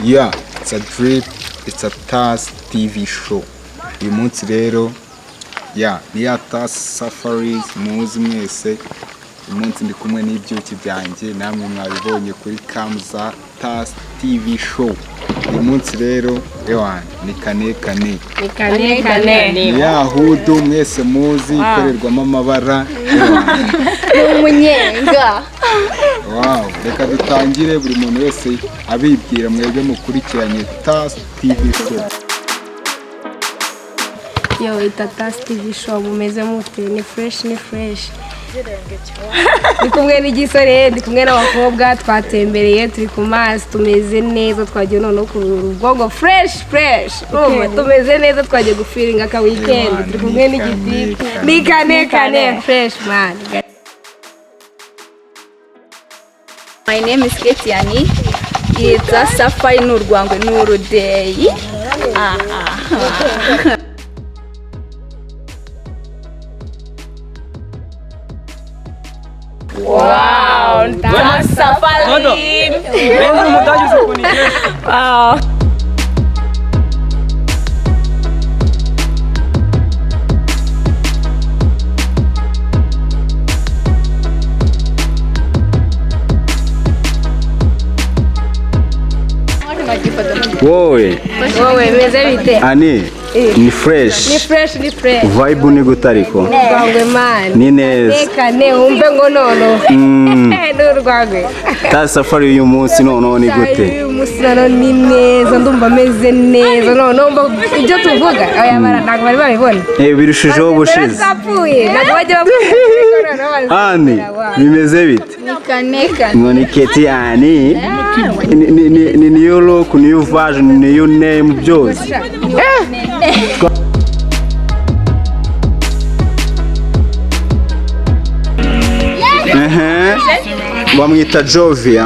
Yeah, it's a drip, it's a TAS TV show. Uyu munsi rero, yeah, ni ya TAS Safaris muzi mwese. Uyu munsi ndi kumwe n'ibyuki byanjye, namwe mwabibonye kuri Kamza TAS TV show. Uyu munsi rero, ni kane. Ni ya hudu mwese muzi ikorerwamo amabara. Umunyenga. Wow, reka dutangire buri muntu wese abibwira mwebwe mukurikiranye TAS TV show. Yo, ita TAS TV show bumeze mute, ni fresh. Ndi kumwe n'igisore, ndi kumwe n'abakobwa twatembereye, turi ku mazi, tumeze neza, twagiye none ku rugogo fresh. Tumeze neza, twagiye gufiringa ka weekend, turi kumwe n'igiti. Ni kane fresh man. My name is Ketiani. It's a Safari n'urwangwe n'urudeyi. Wow, that's Safari. Wow. Wowe meze bite? Ani ni fresh. Vibe ni gutariko. Rwangwe man. Ni neza. Kane umve ngo nono. N'urwangwe. TAS Safari uyu munsi nono ni gute? Uyu munsi nono ni neza, ndumva meze neza. Nono ibyo tuvuga aya bara ntabwo bari babibona. Birushijeho bushize. Ntabwo bajya bavuga. Ani bimeze bite? Kane. Ngoni Ketiani. Ni niyo look, niyo version, niyo name byose. Bamwita Jovia.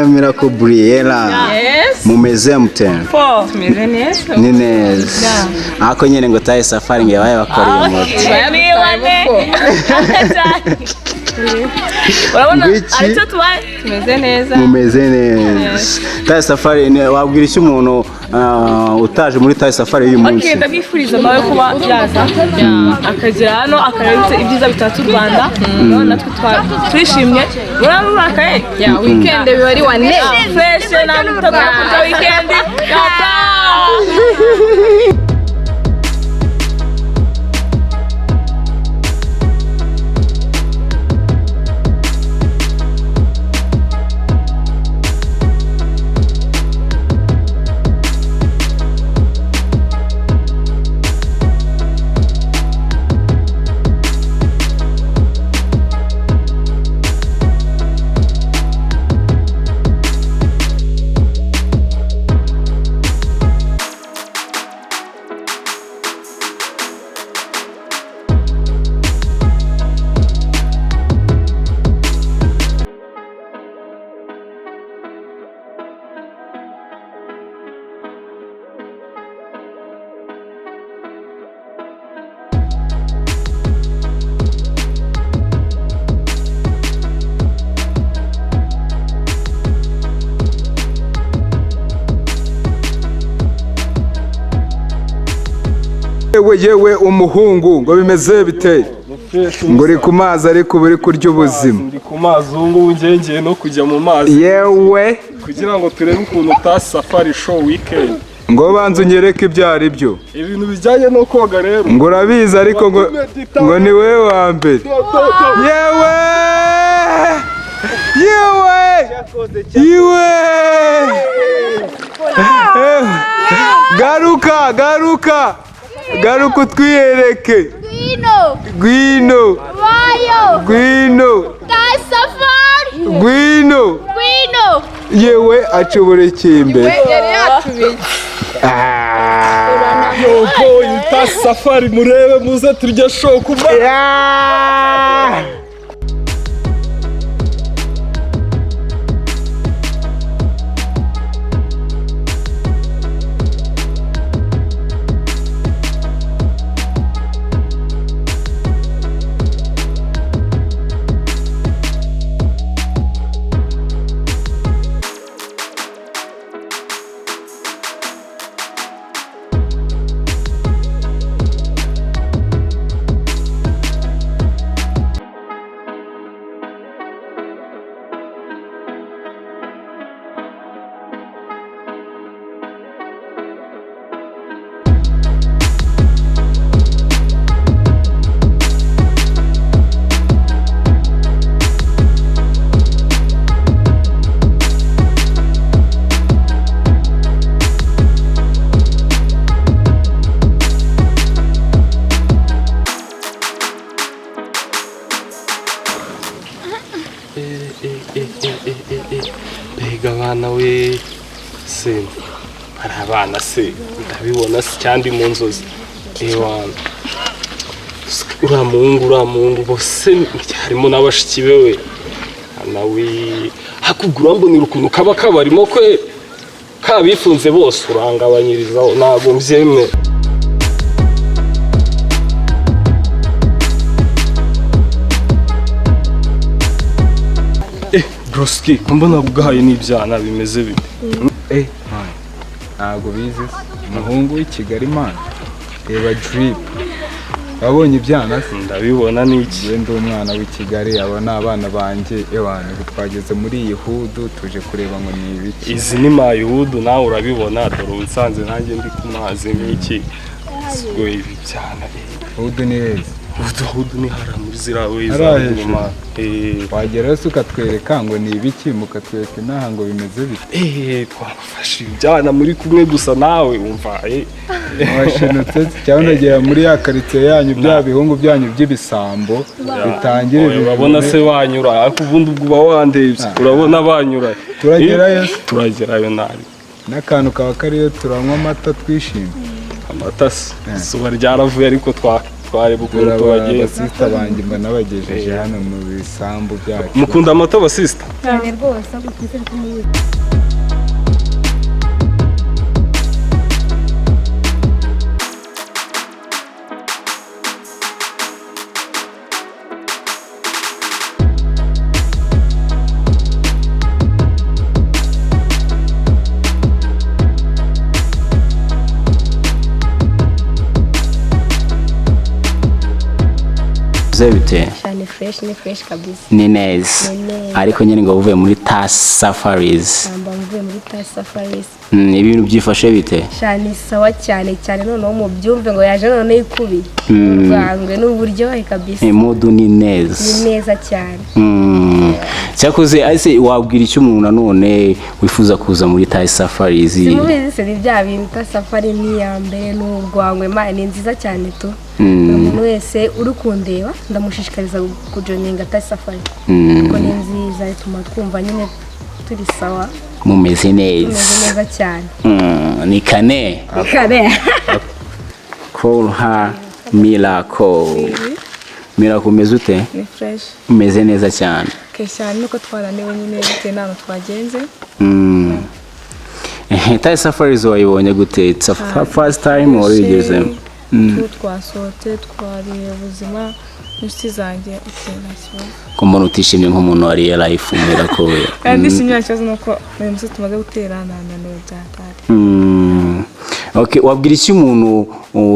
Miracle Briella. Mumeze mute? Tumeze neza. Ni neza. Ako nyene ngo TAS Safari nge baye bakora umuti. Urabona aricyo tubaye tumeze neza. Mumeze neza. TAS Safari wabwira iki umuntu utaje muri TAS Safari uyu munsi? Okay, ndabifuriza nawe kuba yaza akagira hano akarabitse ibyiza bitatu Rwanda. Natwe twishimye. Urabakaye ya weekend biba ari wane. Fresh na mutagura kurya weekend. Yewe umuhungu ngo bimeze bite? Ngo uri ku mazi ariko buri kurya ubuzima. Ndi ku mazi ubu ngengeye no kujya mu mazi. Yewe kugira ngo turebe ukuntu TAS Safari show weekend. Ngo banze unyereke ibyo ari byo. Ibintu bijyanye no koga rero. Ngo urabizi ariko ngo ni wewe wa mbere. Yewe garuka utwiyereke. Gwino TAS Safari. Gwino yewe acoborekeye imbere. Yogo TAS Safari murebe muze turya show kuva. mana we se hari abana se ndabibona se cyandi mu nzozi ewana uriya muhungu bose harimo n'abashiki bewe nawe hakugura mbonera ukuntu kaba kabarimo kwe kabifunze bose urangabanyirizaho ntabwo mbyemwe broski mbona gugahaye n'ibyana bimeze bite ntabwo bizi umuhungu w'i Kigali man reba drip wabonye ibyana ndabibona n'iki wenda umwana w'i Kigali aba ni abana banjye ewana twageze muri iyi hudu tuje kureba ngo ni ibiki izi ni mayudu nawe urabibona dore unsanze nanjye ndi ku mazi n'iki siko ibi byana hudu ni heza hudu ni hara muri zira weza nyuma wagera se ukatwereka ngo ni ibiki mukatwereka inaha ngo bimeze bite twafashe ibyana muri kumwe gusa nawe umva washinutse cyangwa unagera muri ya karitsiye yanyu bya bihungu byanyu by'ibisambo bitangire urabona se banyura ariko ubundi ubwo uba wandebye urabona banyura turagerayo nabi n'akantu kaba kariyo turanywa amata twishimye amata se izuba ryaravuye ariko twareba ukuntu tubagenda abasista banjye mba nabagejeje hano mu bisambu byacu mukunda amata abasista cyane rwose ahubwo twizere ko muzi bite ni fresh kabisa ni neza ariko nyine ngo uvuye muri Tas Safaris mvuye muri Tas Safaris ibintu byifashe bite cyane sawa cyane noneho mu byumve ngo yaje noneho ikubi rwangwe n'uburyohe kabisa modu ni neza cyane cyakoze ase wabwira icyo umuntu nanone wifuza kuza muri Tas Safaris simubizi se ni bya bintu Tas Safari ni ya mbere n'urwangwe ni nziza cyane tu umuntu wese uri kundeba ndamushishikariza kujoininga Tas Safari kuko ni nziza ituma twumva nyine turi sawa mumeze neza cyane ni kane call her miracle umeze ute ni fresh umeze neza cyane cyane nuko twaraniwe nyine bitewe n'ahantu twagenze Tas Safaris wayibonye gute it's a first time or you twasohotse twariye ubuzima n'inshuti zanjye ko mbona utishimye nk'umuntu wariye life miracle ndishimye ikibazo nuko uyu munsi tumaze guterana nanone byatari okay wabwira iki umuntu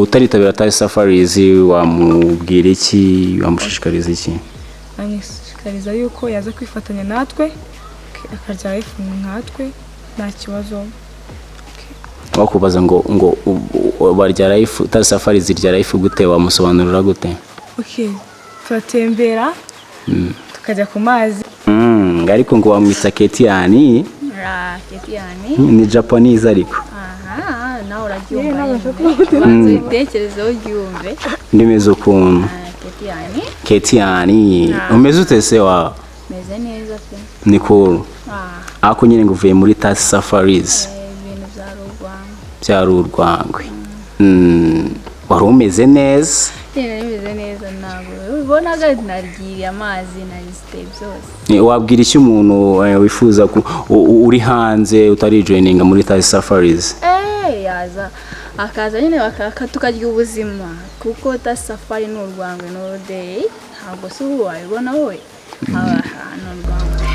utaritabira Tas Safaris wamubwira iki wamushishikariza iki anyishikariza yuko yaza kwifatanya natwe akarya life nkatwe nta kibazo wakubaza ngo barya life Tas Safaris zirya life gute wamusobanurira gute turatembera tukajya ku mazi ariko ngo wamwita Ketiani ni Japanese ariko nawe urabyumva ibitekerezo byumve ndimeze ukuntu Ketiani umeze ute se wa meze neza pe ni cool ako nyine ngo uvuye muri Tas Safaris ibintu bya Rurwangwe wari umeze neza bimeze neza ntabwo ubonaga narigiriye amazi narisite byose wabwira iki umuntu wifuza uri hanze utarijoininga muri Tas Safaris yaza akaza nyine tukarya ubuzima kuko Tas Safari n'urwangwe n'urudeyi ntabwo se ubu wabibona wowe haba ahantu urwangwe